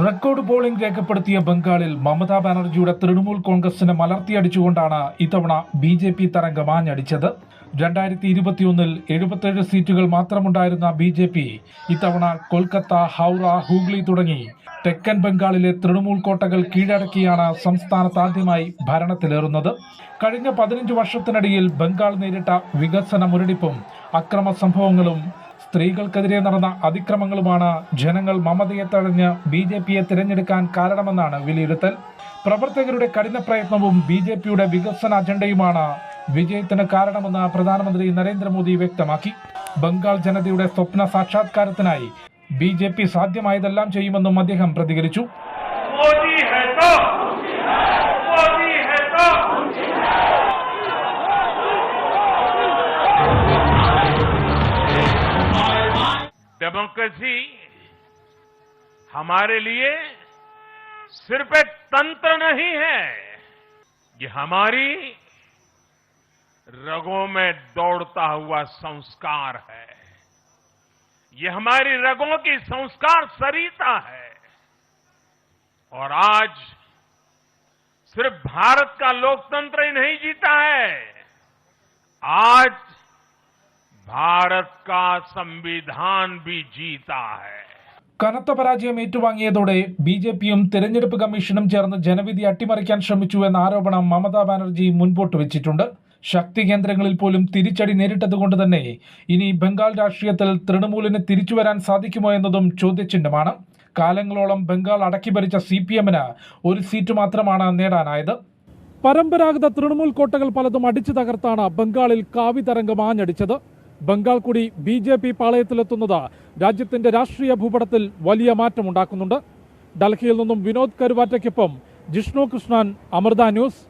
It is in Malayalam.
റെക്കോർഡ് പോളിംഗ് രേഖപ്പെടുത്തിയ ബംഗാളിൽ മമതാ ബാനർജിയുടെ തൃണമൂൽ കോൺഗ്രസിനെ മലർത്തിയടിച്ചുകൊണ്ടാണ് ഇത്തവണ BJP തരംഗം ആഞ്ഞടിച്ചത്. 2021 77 സീറ്റുകൾ മാത്രമുണ്ടായിരുന്ന BJP ഇത്തവണ കൊൽക്കത്ത, ഹൗറ, ഹൂഗ്ലി തുടങ്ങി തെക്കൻ ബംഗാളിലെ തൃണമൂൽ കോട്ടകൾ കീഴടക്കിയാണ് സംസ്ഥാനത്ത് ആദ്യമായി ഭരണത്തിലേറുന്നത്. കഴിഞ്ഞ 15 വർഷത്തിനിടയിൽ ബംഗാൾ നേരിട്ട വികസന മുരടിപ്പും അക്രമ സംഭവങ്ങളും സ്ത്രീകൾക്കെതിരെ നടന്ന അതിക്രമങ്ങളുമാണ് ജനങ്ങൾ മമതയെ തഴഞ്ഞ് BJPയെ തിരഞ്ഞെടുക്കാൻ കാരണമെന്നാണ് വിലയിരുത്തൽ. പ്രവർത്തകരുടെ കഠിന പ്രയത്നവും BJPയുടെ വികസന അജണ്ടയുമാണ് വിജയത്തിന് കാരണമെന്ന് പ്രധാനമന്ത്രി നരേന്ദ്രമോദി വ്യക്തമാക്കി. ബംഗാൾ ജനതയുടെ സ്വപ്ന സാക്ഷാത്കാരത്തിനായി BJP സാധ്യമായതെല്ലാം ചെയ്യുമെന്നും അദ്ദേഹം പ്രതികരിച്ചു. डेमोक्रेसी हमारे लिए सिर्फ एक तंत्र नहीं है, ये हमारी रगों में दौड़ता हुआ संस्कार है। ये हमारी रगों की संस्कार सरिता है। और आज सिर्फ भारत का लोकतंत्र ही नहीं जीता है, आज भारत का संविधान भी जीता है. കനത്ത പരാജയം ഏറ്റുവാങ്ങിയതോടെ BJPയും തെരഞ്ഞെടുപ്പ് കമ്മീഷനും ചേർന്ന് ജനവിധി അട്ടിമറിക്കാൻ ശ്രമിച്ചു എന്ന ആരോപണം മമതാ ബാനർജി മുൻപോട്ട് വെച്ചിട്ടുണ്ട്. ശക്തി കേന്ദ്രങ്ങളിൽ പോലും തിരിച്ചടി നേരിട്ടതുകൊണ്ട് തന്നെ ഇനി ബംഗാൾ രാഷ്ട്രീയത്തിൽ തൃണമൂലിന് തിരിച്ചുവരാൻ സാധിക്കുമോ എന്നതും ചോദ്യചിഹ്നമാണ്. കാലങ്ങളോളം ബംഗാൾ അടക്കിഭരിച്ച CPMന് ഒരു സീറ്റ് മാത്രമാണ് നേടാനായത്. പരമ്പരാഗത തൃണമൂൽ കോട്ടകൾ പലതും അടിച്ചു തകർത്താണ് ബംഗാളിൽ കാവി തരംഗം ആഞ്ഞടിച്ചത്. ബംഗാൾ കൂടി BJP പാളയത്തിലെത്തുന്നത് രാജ്യത്തിന്റെ രാഷ്ട്രീയ ഭൂപടത്തിൽ വലിയ മാറ്റമുണ്ടാക്കുന്നുണ്ട്. ഡൽഹിയിൽ നിന്നും വിനോദ് കരുവാറ്റയ്ക്കൊപ്പം ജിഷ്ണു കൃഷ്ണൻ, അമൃത ന്യൂസ്.